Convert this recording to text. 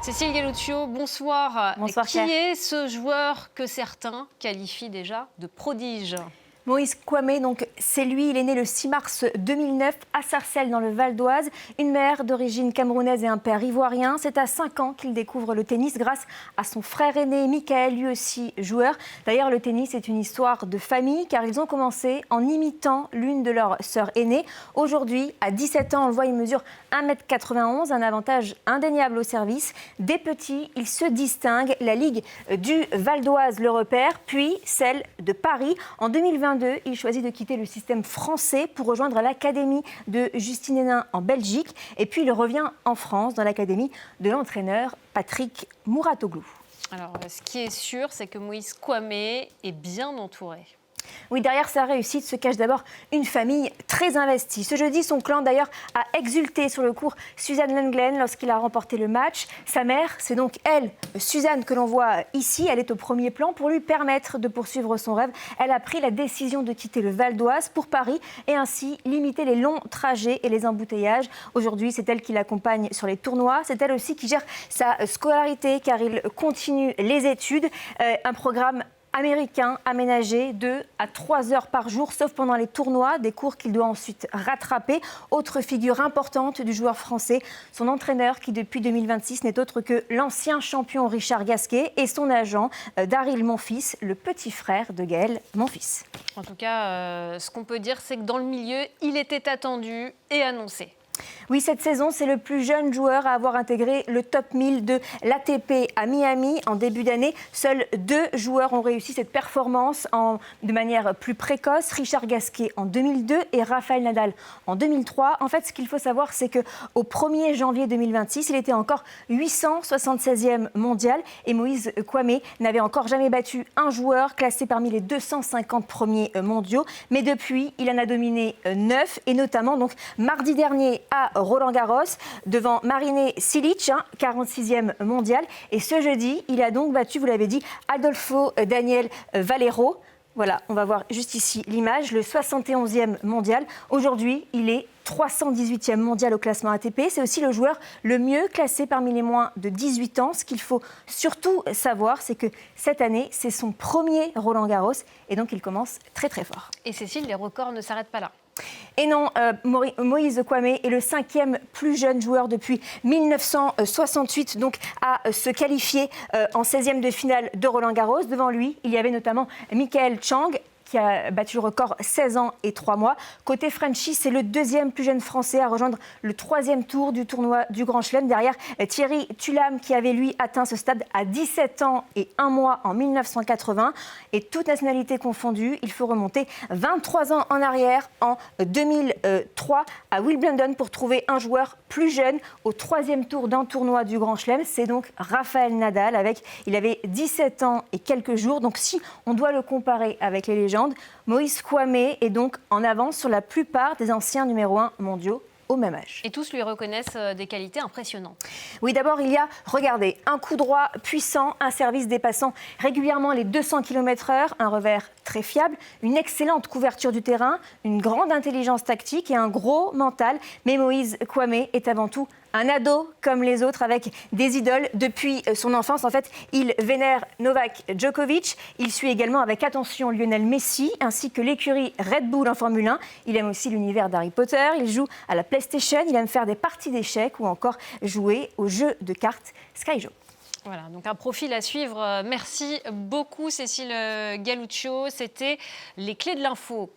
Cécile Galluccio, bonsoir. Bonsoir, Qui est ce joueur que certains qualifient déjà de prodige ? Moïse Kouamé, donc c'est lui, il est né le 6 mars 2009 à Sarcelles dans le Val d'Oise. Une mère d'origine camerounaise et un père ivoirien. C'est à 5 ans qu'il découvre le tennis grâce à son frère aîné Michael, lui aussi joueur. D'ailleurs, le tennis est une histoire de famille car ils ont commencé en imitant l'une de leurs sœurs aînées. Aujourd'hui, à 17 ans, on le voit, il mesure 1,91 m, un avantage indéniable au service. Dès petit, il se distingue. La Ligue du Val d'Oise le repère, puis celle de Paris. En 2022, il choisit de quitter le système français pour rejoindre l'académie de Justine Hénin en Belgique. Et puis il revient en France dans l'académie de l'entraîneur Patrick Mouratoglou. Alors, ce qui est sûr, c'est que Moïse Kouamé est bien entouré. Oui, derrière sa réussite se cache d'abord une famille très investie. Ce jeudi, son clan d'ailleurs a exulté sur le court Suzanne Lenglen lorsqu'il a remporté le match. Sa mère, c'est donc elle, Suzanne, que l'on voit ici. Elle est au premier plan pour lui permettre de poursuivre son rêve. Elle a pris la décision de quitter le Val d'Oise pour Paris et ainsi limiter les longs trajets et les embouteillages. Aujourd'hui, c'est elle qui l'accompagne sur les tournois. C'est elle aussi qui gère sa scolarité car il continue les études. Un programme américain aménagé 2 à 3 heures par jour, sauf pendant les tournois, des cours qu'il doit ensuite rattraper. Autre figure importante du joueur français, son entraîneur qui depuis 2026 n'est autre que l'ancien champion Richard Gasquet et son agent Daryl Monfils, le petit frère de Gaël Monfils. En tout cas, ce qu'on peut dire, c'est que dans le milieu, il était attendu et annoncé. Oui, cette saison, c'est le plus jeune joueur à avoir intégré le top 1000 de l'ATP à Miami en début d'année. Seuls 2 joueurs ont réussi cette performance de manière plus précoce. Richard Gasquet en 2002 et Rafael Nadal en 2003. En fait, ce qu'il faut savoir, c'est qu'au 1er janvier 2026, il était encore 876e mondial et Moïse Kouamé n'avait encore jamais battu un joueur classé parmi les 250 premiers mondiaux. Mais depuis, il en a dominé 9 et notamment donc mardi dernier à Roland-Garros, devant Marin Cilic, 46e mondial. Et ce jeudi, il a donc battu, vous l'avez dit, Adolfo Daniel Valero. Voilà, on va voir juste ici l'image, le 71e mondial. Aujourd'hui, il est 318e mondial au classement ATP. C'est aussi le joueur le mieux classé parmi les moins de 18 ans. Ce qu'il faut surtout savoir, c'est que cette année, c'est son premier Roland-Garros. Et donc, il commence très, très fort. Et Cécile, les records ne s'arrêtent pas là. Et non, Moïse Kouamé est le 5e plus jeune joueur depuis 1968 donc à se qualifier en 16e de finale de Roland-Garros. Devant lui, il y avait notamment Michael Chang, qui a battu le record 16 ans et 3 mois. Côté Frenchie, c'est le 2e plus jeune Français à rejoindre le 3e tour du tournoi du Grand Chelem. Derrière Thierry Thulam, qui avait lui atteint ce stade à 17 ans et 1 mois en 1980. Et toute nationalité confondue, il faut remonter 23 ans en arrière, en 2003, à Wimbledon pour trouver un joueur plus jeune au 3e tour d'un tournoi du Grand Chelem. C'est donc Rafael Nadal. Il avait 17 ans et quelques jours. Donc si on doit le comparer avec les légendes, Moïse Kouamé est donc en avance sur la plupart des anciens numéro 1 mondiaux au même âge. Et tous lui reconnaissent des qualités impressionnantes. Oui, d'abord, il y a, regardez, un coup droit puissant, un service dépassant régulièrement les 200 km/h, un revers très fiable, une excellente couverture du terrain, une grande intelligence tactique et un gros mental. Mais Moïse Kouamé est avant tout un ado comme les autres avec des idoles depuis son enfance. En fait, il vénère Novak Djokovic. Il suit également avec attention Lionel Messi ainsi que l'écurie Red Bull en Formule 1. Il aime aussi l'univers d'Harry Potter. Il joue à la PlayStation. Il aime faire des parties d'échecs ou encore jouer au jeu de cartes Skyjo. Voilà, donc un profil à suivre. Merci beaucoup Cécile Galluccio. C'était les clés de l'info.